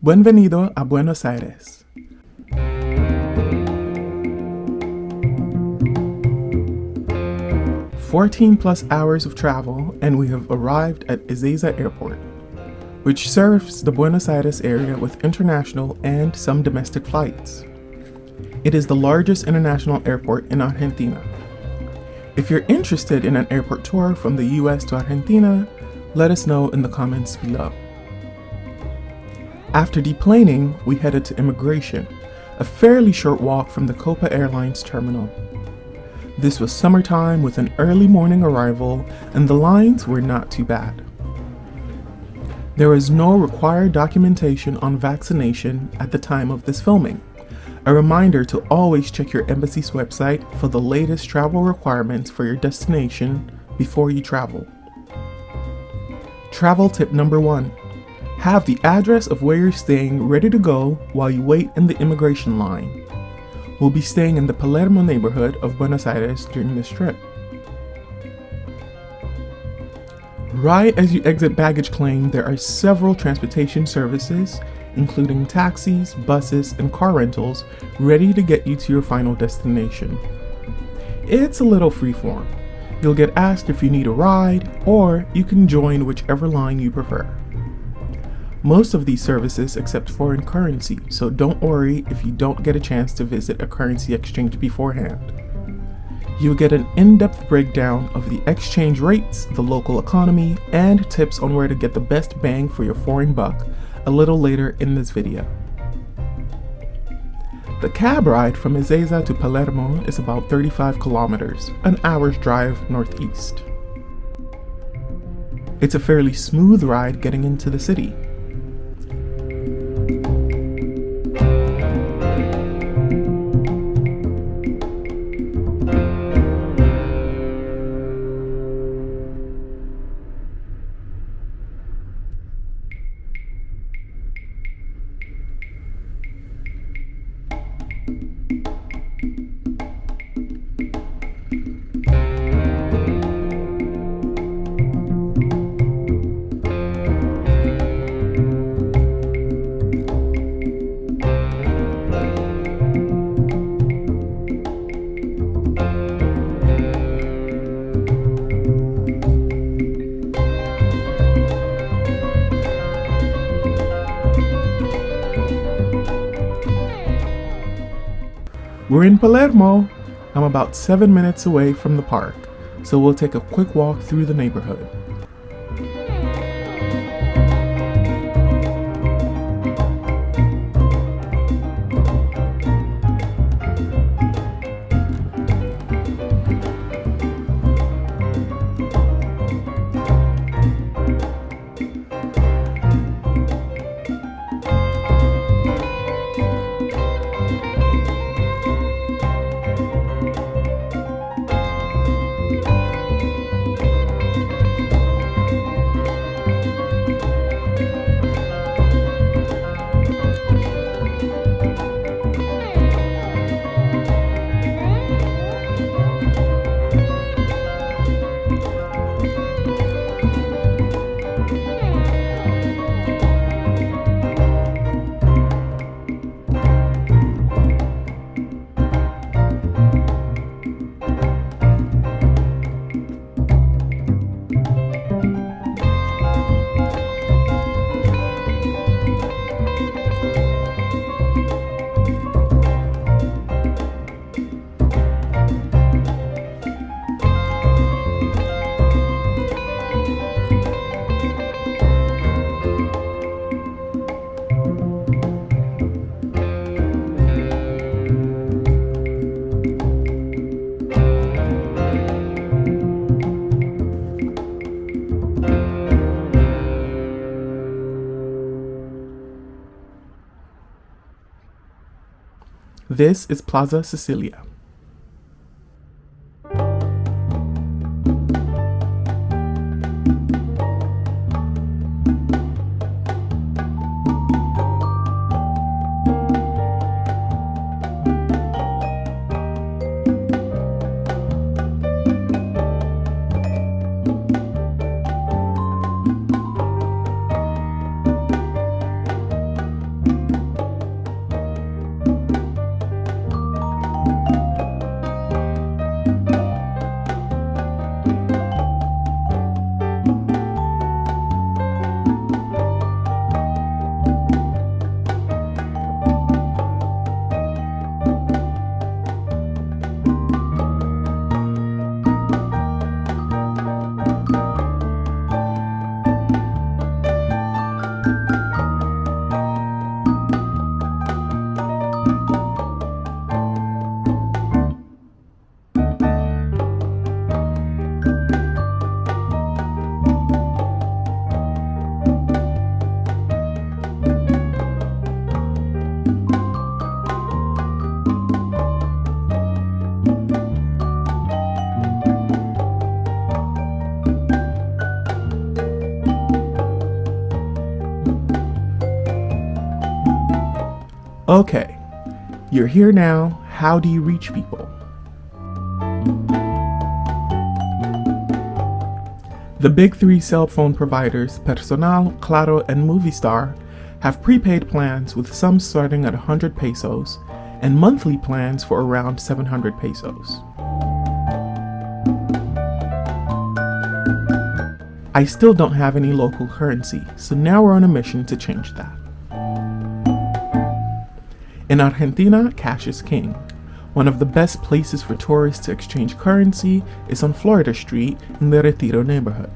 Bienvenido a Buenos Aires. +14 hours of travel and we have arrived at Ezeiza Airport, which serves the Buenos Aires area with international and some domestic flights. It is the largest international airport in Argentina. If you're interested in an airport tour from the US to Argentina, let us know in the comments below. After deplaning, we headed to immigration, a fairly short walk from the Copa Airlines terminal. This was summertime with an early morning arrival, and the lines were not too bad. There is no required documentation on vaccination at the time of this filming. A reminder to always check your embassy's website for the latest travel requirements for your destination before you travel. Travel tip number 1. Have the address of where you're staying ready to go while you wait in the immigration line. We'll be staying in the Palermo neighborhood of Buenos Aires during this trip. Right as you exit baggage claim, there are several transportation services, including taxis, buses, and car rentals, ready to get you to your final destination. It's a little freeform. You'll get asked if you need a ride, or you can join whichever line you prefer. Most of these services accept foreign currency, so don't worry if you don't get a chance to visit a currency exchange beforehand. You'll get an in-depth breakdown of the exchange rates, the local economy, and tips on where to get the best bang for your foreign buck a little later in this video. The cab ride from Ezeiza to Palermo is about 35 kilometers, an hour's drive northeast. It's a fairly smooth ride getting into the city. We're in Palermo. I'm about 7 minutes away from the park, so we'll take a quick walk through the neighborhood. This is Plaza Sicilia. Okay, you're here now. How do you reach people? The big three cell phone providers, Personal, Claro, and Movistar, have prepaid plans with some starting at 100 pesos and monthly plans for around 700 pesos. I still don't have any local currency, so now we're on a mission to change that. In Argentina, cash is king. One of the best places for tourists to exchange currency is on Florida Street in the Retiro neighborhood.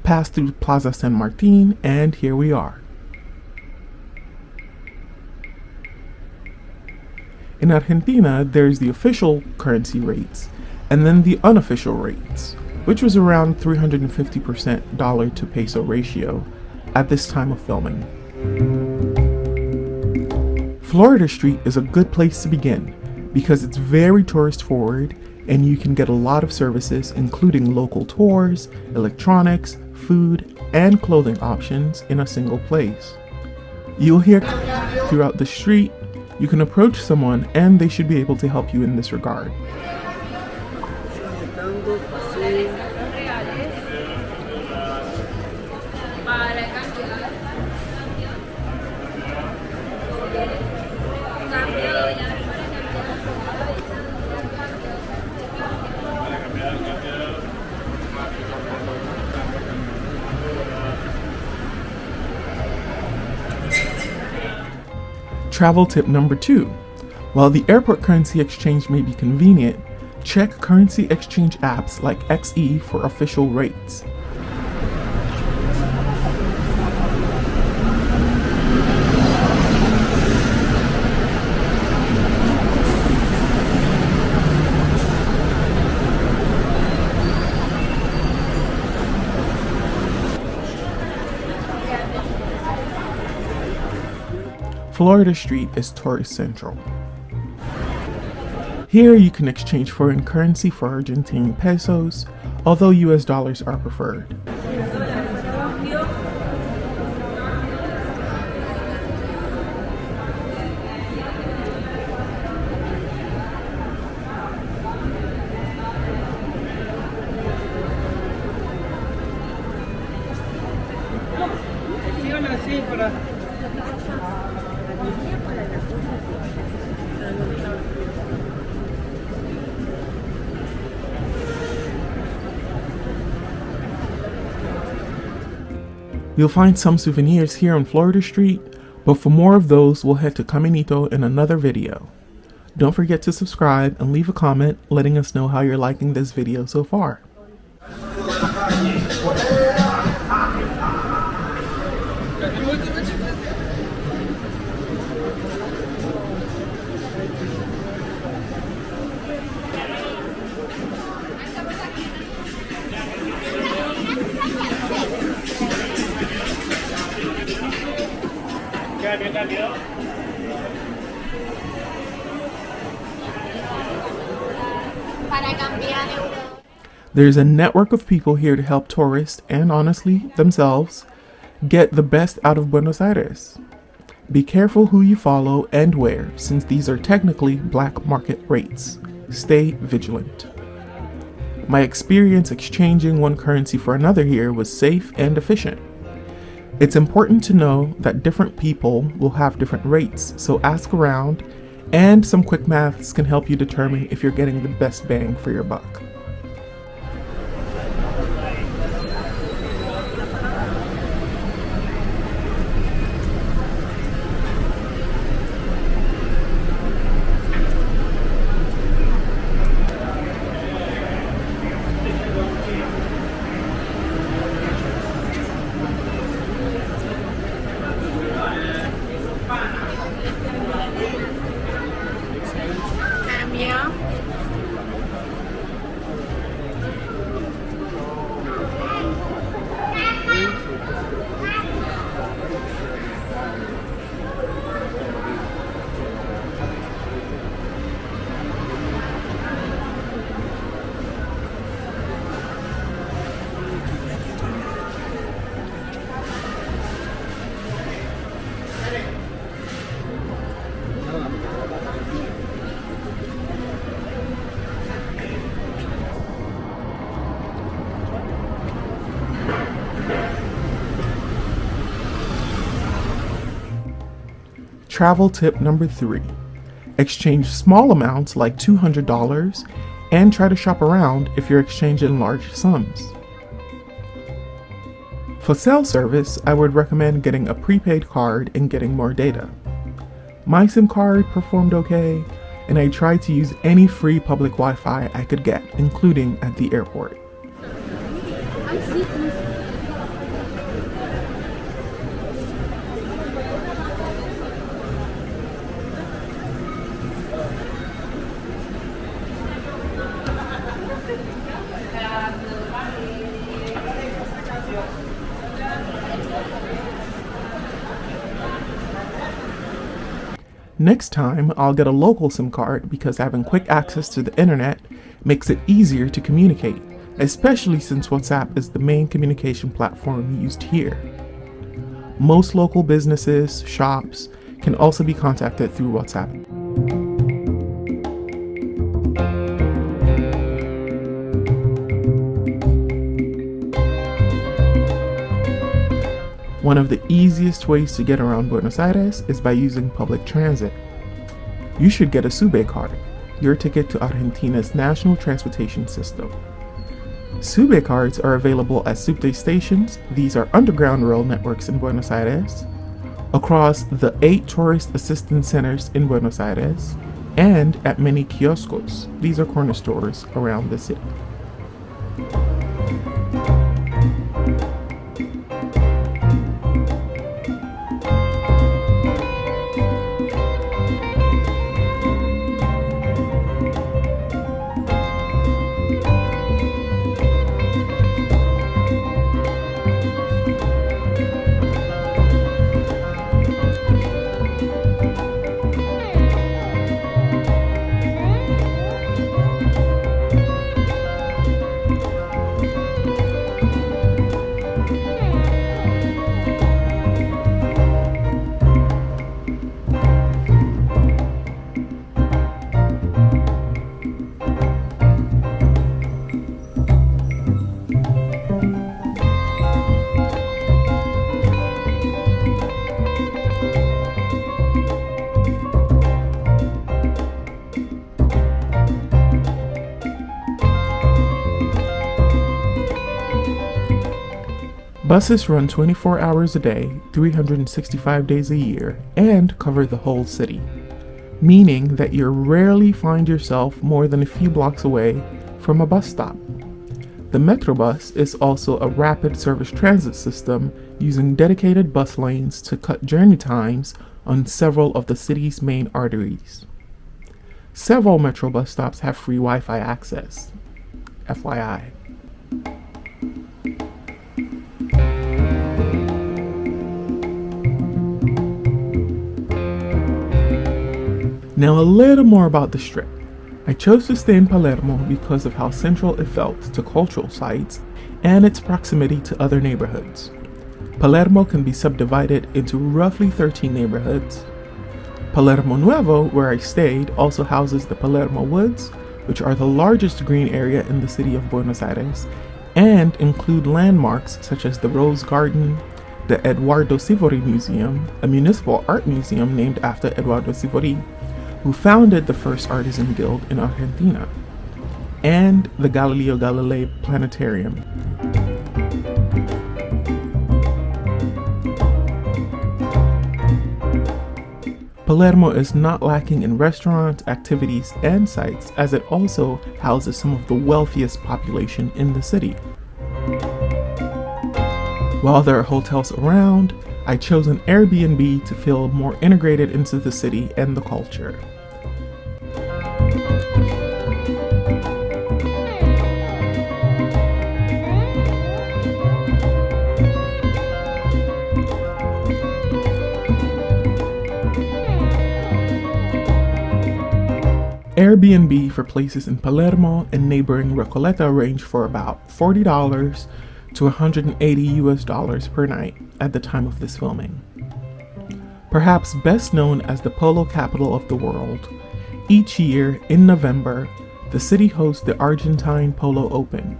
Pass through Plaza San Martin, and here we are. In Argentina, there's the official currency rates and then the unofficial rates, which was around 350% dollar to peso ratio at this time of filming. Florida Street is a good place to begin because it's very tourist forward and you can get a lot of services including local tours, electronics, food, and clothing options in a single place. You'll hear throughout the street. You can approach someone and they should be able to help you in this regard. Travel tip number 2. While the airport currency exchange may be convenient, check currency exchange apps like XE for official rates. Florida Street is tourist central. Here you can exchange foreign currency for Argentine pesos, although US dollars are preferred. You'll find some souvenirs here on Florida Street, but for more of those, we'll head to Caminito in another video. Don't forget to subscribe and leave a comment letting us know how you're liking this video so far. There's a network of people here to help tourists and honestly themselves get the best out of Buenos Aires. Be careful who you follow and where, since these are technically black market rates. Stay vigilant. My experience exchanging one currency for another here was safe and efficient. It's important to know that different people will have different rates, so ask around, and some quick maths can help you determine if you're getting the best bang for your buck. Travel tip number 3. Exchange small amounts like $200 and try to shop around if you're exchanging large sums. For cell service, I would recommend getting a prepaid card and getting more data. My SIM card performed okay, and I tried to use any free public Wi-Fi I could get, including at the airport. Next time, I'll get a local SIM card because having quick access to the internet makes it easier to communicate, especially since WhatsApp is the main communication platform used here. Most local businesses, shops, can also be contacted through WhatsApp. One of the easiest ways to get around Buenos Aires is by using public transit. You should get a SUBE card, your ticket to Argentina's national transportation system. SUBE cards are available at subte stations, these are underground rail networks in Buenos Aires, across the 8 tourist assistance centers in Buenos Aires, and at many kioscos, these are corner stores around the city. Buses run 24 hours a day, 365 days a year, and cover the whole city, meaning that you rarely find yourself more than a few blocks away from a bus stop. The Metrobus is also a rapid service transit system using dedicated bus lanes to cut journey times on several of the city's main arteries. Several Metro bus stops have free Wi-Fi access. FYI. Now a little more about the Strip. I chose to stay in Palermo because of how central it felt to cultural sites and its proximity to other neighborhoods. Palermo can be subdivided into roughly 13 neighborhoods. Palermo Nuevo, where I stayed, also houses the Palermo Woods, which are the largest green area in the city of Buenos Aires, and include landmarks such as the Rose Garden, the Eduardo Sivori Museum, a municipal art museum named after Eduardo Sivori, who founded the first artisan guild in Argentina, and the Galileo Galilei Planetarium. Palermo is not lacking in restaurants, activities, and sites, as it also houses some of the wealthiest population in the city. While there are hotels around, I chose an Airbnb to feel more integrated into the city and the culture. Airbnb for places in Palermo and neighboring Recoleta range for about $40 to $180 per night at the time of this filming. Perhaps best known as the polo capital of the world, each year in November, the city hosts the Argentine Polo Open.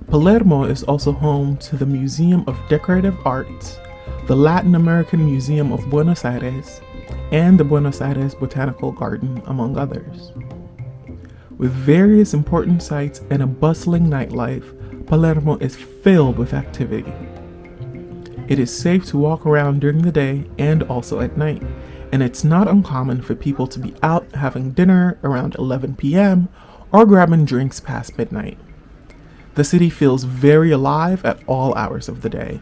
Palermo is also home to the Museum of Decorative Arts, the Latin American Museum of Buenos Aires, and the Buenos Aires Botanical Garden, among others. With various important sites and a bustling nightlife, Palermo is filled with activity. It is safe to walk around during the day and also at night, and it's not uncommon for people to be out having dinner around 11 p.m. or grabbing drinks past midnight. The city feels very alive at all hours of the day.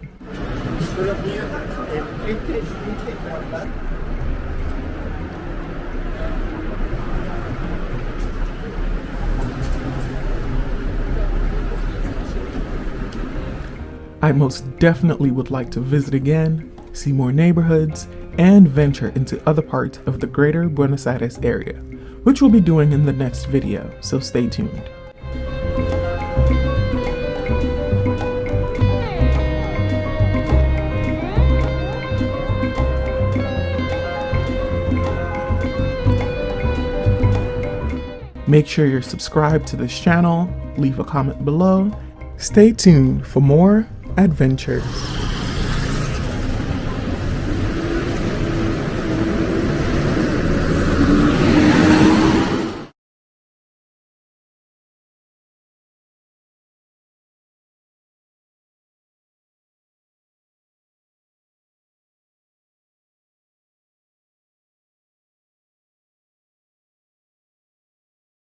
I most definitely would like to visit again, see more neighborhoods, and venture into other parts of the greater Buenos Aires area, which we'll be doing in the next video, so stay tuned. Make sure you're subscribed to this channel, leave a comment below. Stay tuned for more adventures.